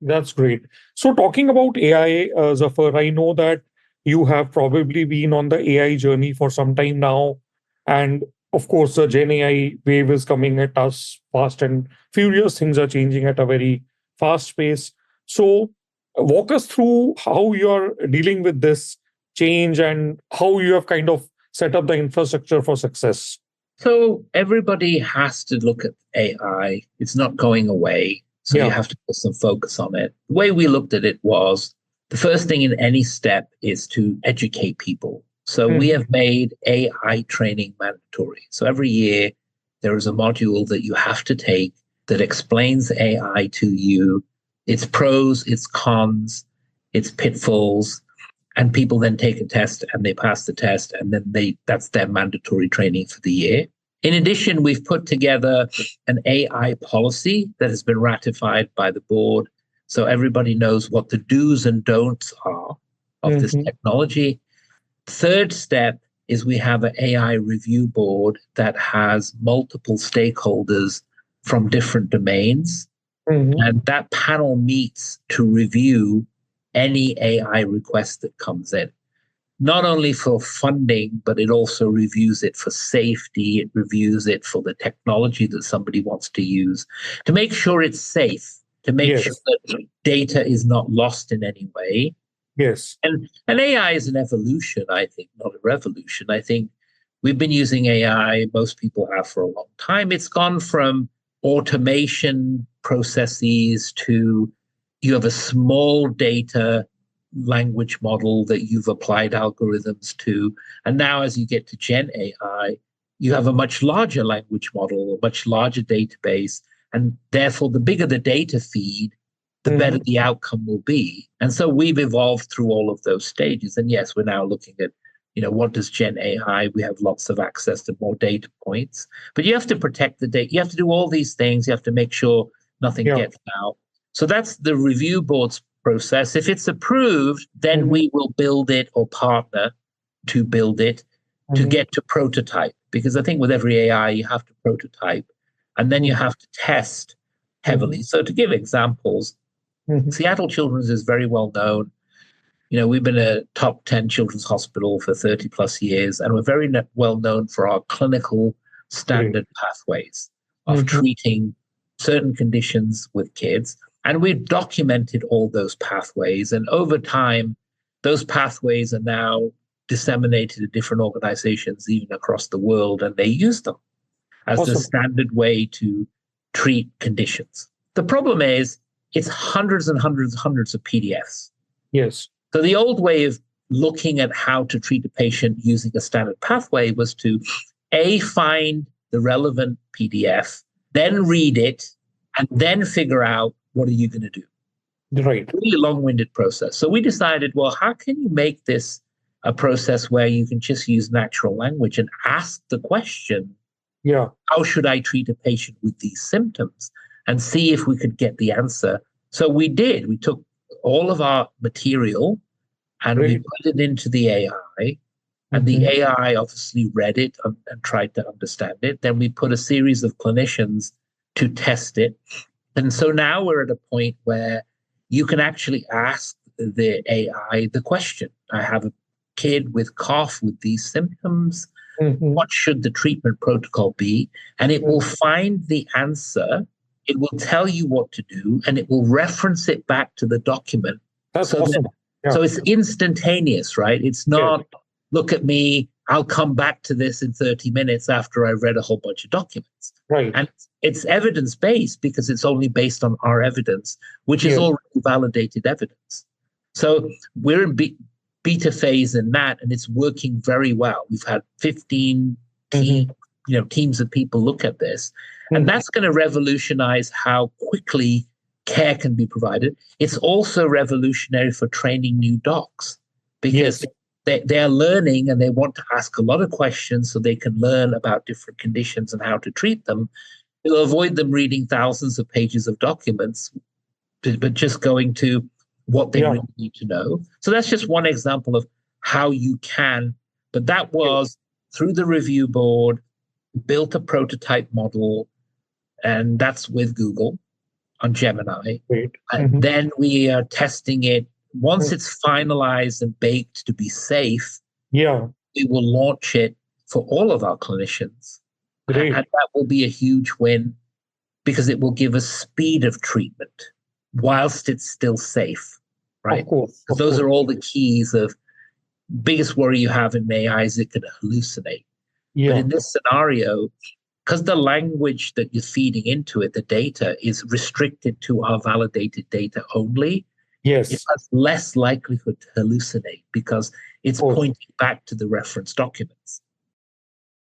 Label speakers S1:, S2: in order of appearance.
S1: That's great. So talking about AI, Zafar, I know that you have probably been on the AI journey for some time now. And of course, the Gen AI wave is coming at us fast and furious. Things are changing at a very fast pace. So walk us through how you are dealing with this change and how you have kind of set up the infrastructure for success.
S2: So everybody has to look at AI. It's not going away. So you
S1: Yeah.
S2: have to put some focus on it. The way we looked at it was the first thing in any step is to educate people. So we
S1: Mhm.
S2: have made AI training mandatory. So every year there is a module that you have to take that explains AI to you, its pros, its cons, its pitfalls, and people then take a test and they pass the test, and then that's their mandatory training for the year. In addition, we've put together an AI policy that has been ratified by the board, so everybody knows what the do's and don'ts are of this
S1: Mhm.
S2: technology. Third step is we have an AI review board that has multiple stakeholders from different domains,
S1: Mhm.
S2: and that panel meets to review any AI request that comes in, not only for funding, but it also reviews it for safety. It reviews it for the technology that somebody wants to use to make sure it's safe, to make sure
S1: Yes.
S2: that data is not lost in any way.
S1: Yes.
S2: And AI is an evolution, I think, not a revolution. I think we've been using AI, most people have for a long time. It's gone from automation processes to you have a small data language model that you've applied algorithms to. And now, as you get to Gen AI, you have a much larger language model, a much larger database. And therefore, the bigger the data feed, the better
S1: Mhm.
S2: the outcome will be. And so we've evolved through all of those stages. And yes, we're now looking at, what does Gen AI? We have lots of access to more data points, but you have to protect the data. You have to do all these things. You have to make sure nothing
S1: Yeah.
S2: gets out. So that's the review board's process. If it's approved, then
S1: Mhm.
S2: we will build it or partner to build it to
S1: Mhm.
S2: get to prototype. Because I think with every AI, you have to prototype and then you
S1: Mhm.
S2: have to test heavily.
S1: Mhm.
S2: So to give examples,
S1: Mhm.
S2: Seattle Children's is very well known. We've been a top 10 children's hospital for 30 plus years, and we're very well known for our clinical
S1: Great.
S2: standard pathways of
S1: Mhm.
S2: treating certain conditions with kids. And we've documented all those pathways. And over time, those pathways are now disseminated to different organizations, even across the world, and they use them as the
S1: Awesome.
S2: standard way to treat conditions. The problem is it's hundreds and hundreds and hundreds of PDFs.
S1: Yes.
S2: So the old way of looking at how to treat a patient using a standard pathway was to find the relevant PDF, then read it, and then figure out what are you going to do.
S1: Right.
S2: Really long-winded process. So we decided, well, how can you make this a process where you can just use natural language and ask the question,
S1: Yeah.
S2: how should I treat a patient with these symptoms, and see if we could get the answer. So we did. We took all of our material and we
S1: Great.
S2: put it into the AI, and the
S1: Mhm.
S2: AI obviously read it and tried to understand it. Then we put a series of clinicians to test it. And so now we're at a point where you can actually ask the AI the question. I have a kid with cough with these symptoms.
S1: Mhm.
S2: What should the treatment protocol be? And it will
S1: Mhm.
S2: find the answer. It will tell you what to do, and it will reference it back to the document.
S1: That's
S2: So that
S1: awesome. Yeah.
S2: so it's instantaneous, right? It's
S1: Yes.
S2: not, look at me, I'll come back to this in 30 minutes after I've read a whole bunch of documents.
S1: Right.
S2: And it's evidence based because it's only based on our evidence, which is
S1: Yes.
S2: already validated evidence. So we're in beta phase in that, and it's working very well. We've had 15
S1: Mhm.
S2: teams of people look at this, and
S1: Mhm.
S2: that's going to revolutionize how quickly care can be provided. It's also revolutionary for training new docs because
S1: Yes.
S2: they're learning and they want to ask a lot of questions so they can learn about different conditions and how to treat them. It'll avoid them reading thousands of pages of documents, but just going to what they
S1: Yeah.
S2: really need to know. So that's just one example of how you can. But that
S1: Yes.
S2: was through the review board, built a prototype model, and that's with Google. on Gemini.
S1: Great.
S2: And then we are testing it. Once it's finalized and baked to be safe,
S1: Yeah,
S2: we will launch it for all of our clinicians.
S1: great.
S2: And that will be a huge win because it will give us speed of treatment whilst it's still safe, right?
S1: Of course.
S2: Because those are all the keys of biggest worry you have in AI is it can hallucinate. But
S1: Yeah,
S2: in this scenario, because the language that you're feeding into it, the data, is restricted to our validated data only, it
S1: yes,
S2: has less likelihood to hallucinate because it's
S1: of course.
S2: pointing back to the reference documents.